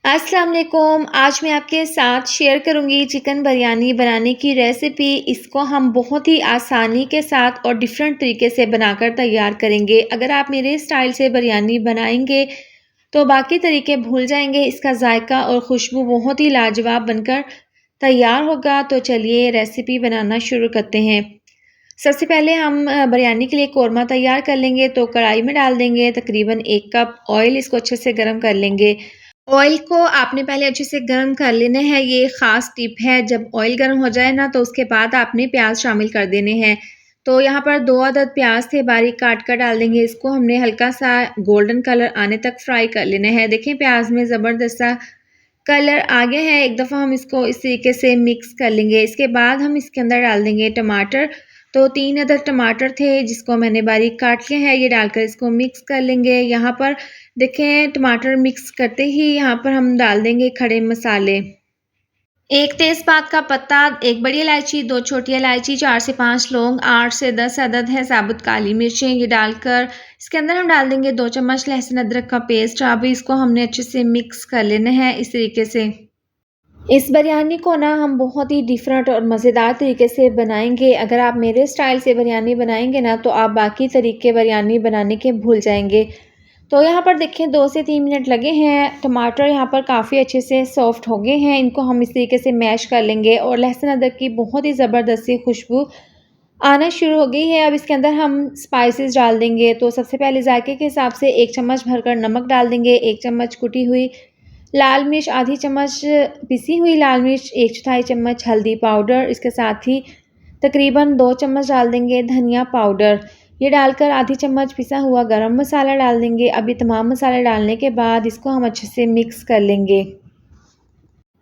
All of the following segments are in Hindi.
अस्सलाम वालेकुम। आज मैं आपके साथ शेयर करूंगी चिकन बिरयानी बनाने की रेसिपी। इसको हम बहुत ही आसानी के साथ और डिफरेंट तरीके से बनाकर तैयार करेंगे। अगर आप मेरे स्टाइल से बिरयानी बनाएंगे तो बाकी तरीके भूल जाएंगे। इसका जायका और खुशबू बहुत ही लाजवाब बनकर तैयार होगा। तो चलिए रेसिपी बनाना शुरू करते हैं। सबसे पहले हम बिरयानी के लिए कौरमा तैयार कर लेंगे। तो कढ़ाई में डाल देंगे तकरीबन 1 कप ऑयल। इसको अच्छे से गर्म कर लेंगे। ऑयल को आपने पहले अच्छे से गर्म कर लेना है। ये ख़ास टिप है, जब ऑयल गर्म हो जाए ना तो उसके बाद आपने प्याज शामिल कर देने हैं। तो यहाँ पर 2 अदद प्याज थे, बारीक काट कर डाल देंगे। इसको हमने हल्का सा गोल्डन कलर आने तक फ्राई कर लेना है। देखें प्याज में ज़बरदस्त सा कलर आ गया है। एक दफ़ा हम इसको इस तरीके से मिक्स कर लेंगे। इसके बाद हम इसके अंदर डाल देंगे टमाटर। तो 3 अदद टमाटर थे जिसको मैंने बारीक काट लिया है। ये डालकर इसको मिक्स कर लेंगे। यहाँ पर देखें टमाटर मिक्स करते ही यहाँ पर हम डाल देंगे खड़े मसाले। 1 तेज़पात का पत्ता, 1 बड़ी इलायची, 2 छोटी इलायची, 4 से 5 लौंग, 8 से 10 अदद है साबुत काली मिर्चें। ये डालकर इसके अंदर हम डाल देंगे 2 चम्मच लहसुन अदरक का पेस्ट। अभी इसको हमने अच्छे से मिक्स कर लेना है इस तरीके से। इस बिरयानी को ना हम बहुत ही डिफरेंट और मज़ेदार तरीके से बनाएंगे। अगर आप मेरे स्टाइल से बिरयानी बनाएंगे ना तो आप बाकी तरीके बिरयानी बनाने के भूल जाएंगे। तो यहाँ पर देखें 2 से 3 मिनट लगे हैं। टमाटर यहाँ पर काफ़ी अच्छे से सॉफ्ट हो गए हैं। इनको हम इस तरीके से मैश कर लेंगे और लहसुन अदरक की बहुत ही ज़बरदस्त सी खुशबू आना शुरू हो गई है। अब इसके अंदर हम स्पाइसेस डाल देंगे। तो सबसे पहले जायके के हिसाब से 1 चम्मच भरकर नमक डाल देंगे, 1 चम्मच कुटी हुई लाल मिर्च, आधी चम्मच पिसी हुई लाल मिर्च, 1/4 चम्मच हल्दी पाउडर। इसके साथ ही तकरीबन 2 चम्मच डाल देंगे धनिया पाउडर। ये डालकर आधी चम्मच पिसा हुआ गरम मसाला डाल देंगे। अब ये तमाम मसाले डालने के बाद इसको हम अच्छे से मिक्स कर लेंगे।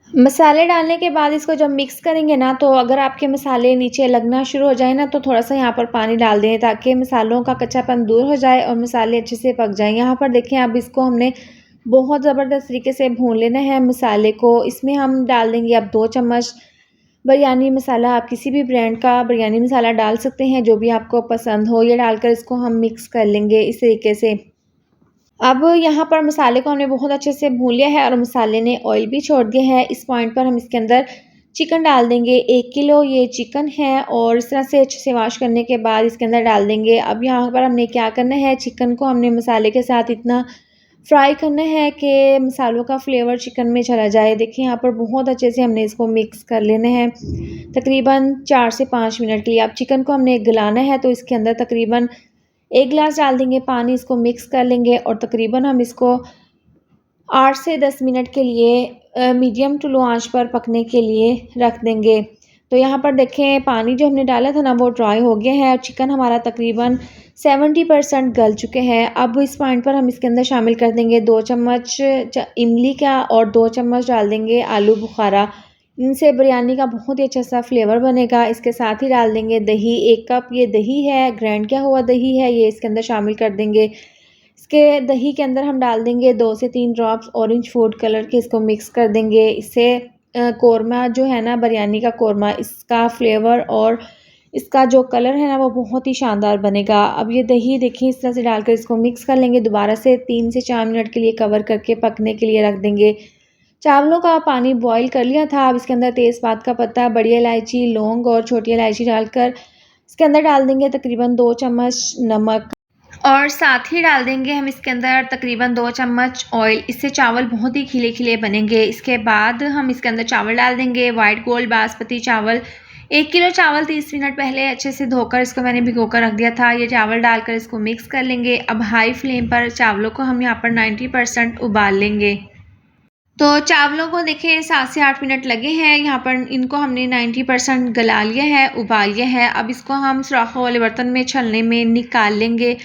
मसाले डालने के बाद इसको जब मिक्स करेंगे ना तो अगर आपके मसाले नीचे लगना शुरू हो जाए ना तो थोड़ा-सा यहाँ पर पानी डाल दें ताकि मसालों का कच्चापन दूर हो जाए और मसाले अच्छे से पक जाएँ। यहाँ पर देखें अब इसको हमने बहुत ज़बरदस्त तरीके से भून लेना है मसाले को। इसमें हम डाल देंगे अब 2 चम्मच बिरयानी मसाला। आप किसी भी ब्रांड का बिरयानी मसाला डाल सकते हैं जो भी आपको पसंद हो। ये डालकर इसको हम मिक्स कर लेंगे इस तरीके से। अब यहाँ पर मसाले को हमने बहुत अच्छे से भून लिया है और मसाले ने ऑयल भी छोड़ दिया है। इस पॉइंट पर हम इसके अंदर चिकन डाल देंगे। 1 किलो ये चिकन है और इस तरह से अच्छे से वॉश करने के बाद इसके अंदर डाल देंगे। अब यहाँ पर हमने क्या करना है, चिकन को हमने मसाले के साथ इतना फ्राई करना है कि मसालों का फ्लेवर चिकन में चला जाए। देखिए यहाँ पर बहुत अच्छे से हमने इसको मिक्स कर लेना है तकरीबन 4 से 5 मिनट के लिए। अब चिकन को हमने गलाना है तो इसके अंदर तकरीबन 1 गिलास डाल देंगे पानी। इसको मिक्स कर लेंगे और तकरीबन हम इसको 8 से 10 मिनट के लिए मीडियम टू लो आंच पर पकने के लिए रख देंगे। तो यहाँ पर देखें पानी जो हमने डाला था ना वो ड्राई हो गया है और चिकन हमारा तकरीबन 70% गल चुके हैं। अब इस पॉइंट पर हम इसके अंदर शामिल कर देंगे 2 चम्मच इमली का और 2 चम्मच डाल देंगे आलू बुखारा। इनसे बिरयानी का बहुत ही अच्छा सा फ्लेवर बनेगा। इसके साथ ही डाल देंगे दही। 1 कप ये दही है, ग्राइंड किया हुआ दही है, ये इसके अंदर शामिल कर देंगे। इसके दही के अंदर हम डाल देंगे 2 से 3 ड्रॉप्स ऑरेंज फूड कलर के। इसको मिक्स कर देंगे। इससे कौरमा जो है ना बिरयानी का कौरमा, इसका फ्लेवर और इसका जो कलर है ना वो बहुत ही शानदार बनेगा। अब ये दही देखिए इस तरह से डालकर इसको मिक्स कर लेंगे। दोबारा से 3 से 4 मिनट के लिए कवर करके पकने के लिए रख देंगे। चावलों का पानी बॉईल कर लिया था। अब इसके अंदर तेज़पात का पत्ता, बड़ी इलायची, लौंग और छोटी इलायची डालकर इसके अंदर डाल देंगे तकरीबन 2 चम्मच नमक और साथ ही डाल देंगे हम इसके अंदर तकरीबन 2 चम्मच ऑयल। इससे चावल बहुत ही खिले-खिले बनेंगे। इसके बाद हम इसके अंदर चावल डाल देंगे। वाइट गोल्ड बासमती चावल, 1 किलो चावल 30 मिनट पहले अच्छे से धोकर इसको मैंने भिगोकर रख दिया था। ये चावल डालकर इसको मिक्स कर लेंगे। अब हाई फ्लेम पर चावलों को हम यहाँ पर 90% उबाल लेंगे। तो चावलों को देखिए 7 से 8 मिनट लगे हैं। यहाँ पर इनको हमने 90% गला लिया है, उबाल लिया है। अब इसको हम सुराखों वाले बर्तन में छलने में निकाल लेंगे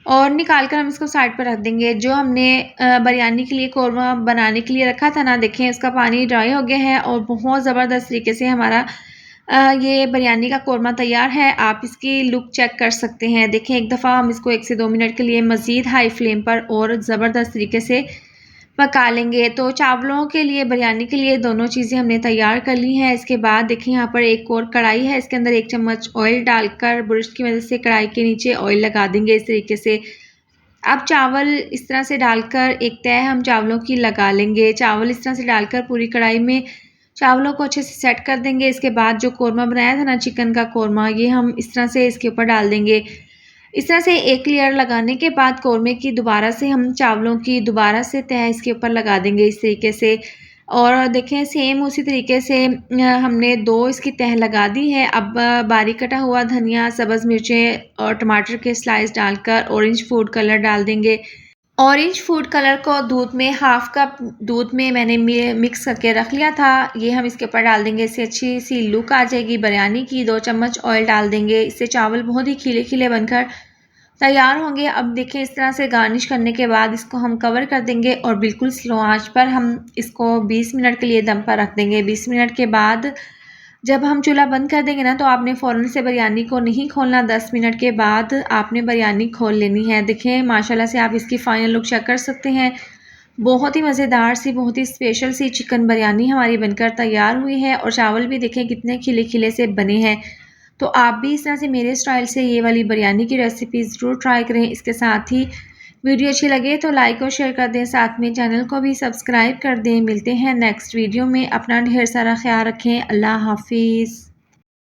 और निकाल कर हम इसको साइड पर रख देंगे। जो हमने बिरयानी के लिए कौरमा बनाने के लिए रखा था ना, देखें उसका पानी ड्राई हो गया है और बहुत ज़बरदस्त तरीके से हमारा ये बिरयानी का कौरमा तैयार है। आप इसकी लुक चेक कर सकते हैं। देखें एक दफ़ा हम इसको 1 से 2 मिनट के लिए मज़ीद हाई फ्लेम पर और ज़बरदस्त तरीके से पका लेंगे। तो चावलों के लिए बिरयानी के लिए दोनों चीज़ें हमने तैयार कर ली हैं। इसके बाद देखिए यहाँ पर एक और कढ़ाई है। इसके अंदर 1 चम्मच ऑयल डालकर ब्रश की मदद से कढ़ाई के नीचे ऑयल लगा देंगे इस तरीके से। अब चावल इस तरह से डालकर एक तह हम चावलों की लगा लेंगे। चावल इस तरह से डालकर पूरी कढ़ाई में चावलों को अच्छे से सेट कर देंगे। इसके बाद जो कोरमा बनाया था ना चिकन का कोरमा, ये हम इस तरह से इसके ऊपर डाल देंगे। इस तरह से एक लेयर लगाने के बाद कोरमे की दोबारा से हम चावलों की दोबारा से तह इसके ऊपर लगा देंगे इस तरीके से। और देखें सेम उसी तरीके से हमने 2 इसकी तह लगा दी है। अब बारीक कटा हुआ धनिया, सब्ज़ मिर्चें और टमाटर के स्लाइस डालकर ऑरेंज फूड कलर डाल देंगे। ऑरेंज फूड कलर को दूध में हाफ़ कप दूध में मैंने मिक्स करके रख लिया था, ये हम इसके ऊपर डाल देंगे। इससे अच्छी सी लुक आ जाएगी बिरयानी की। 2 चम्मच ऑयल डाल देंगे, इससे चावल बहुत ही खिले खिले बनकर तैयार होंगे। अब देखें इस तरह से गार्निश करने के बाद इसको हम कवर कर देंगे और बिल्कुल स्लो आंच पर हम इसको 20 मिनट के लिए दम पर रख देंगे। 20 मिनट के बाद जब हम चूल्हा बंद कर देंगे ना, तो आपने फ़ौरन से बिरयानी को नहीं खोलना। 10 मिनट के बाद आपने बिरयानी खोल लेनी है। देखें माशाल्लाह से आप इसकी फ़ाइनल लुक चेक कर सकते हैं। बहुत ही मज़ेदार सी, बहुत ही स्पेशल सी चिकन बिरयानी हमारी बनकर तैयार हुई है और चावल भी देखें कितने खिले खिले से बने हैं। तो आप भी इस तरह से मेरे स्टाइल से ये वाली बिरयानी की रेसिपी ज़रूर ट्राई करें। इसके साथ ही वीडियो अच्छी लगे तो लाइक और शेयर कर दें, साथ में चैनल को भी सब्सक्राइब कर दें। मिलते हैं नेक्स्ट वीडियो में। अपना ढेर सारा ख्याल रखें। अल्लाह हाफिज़।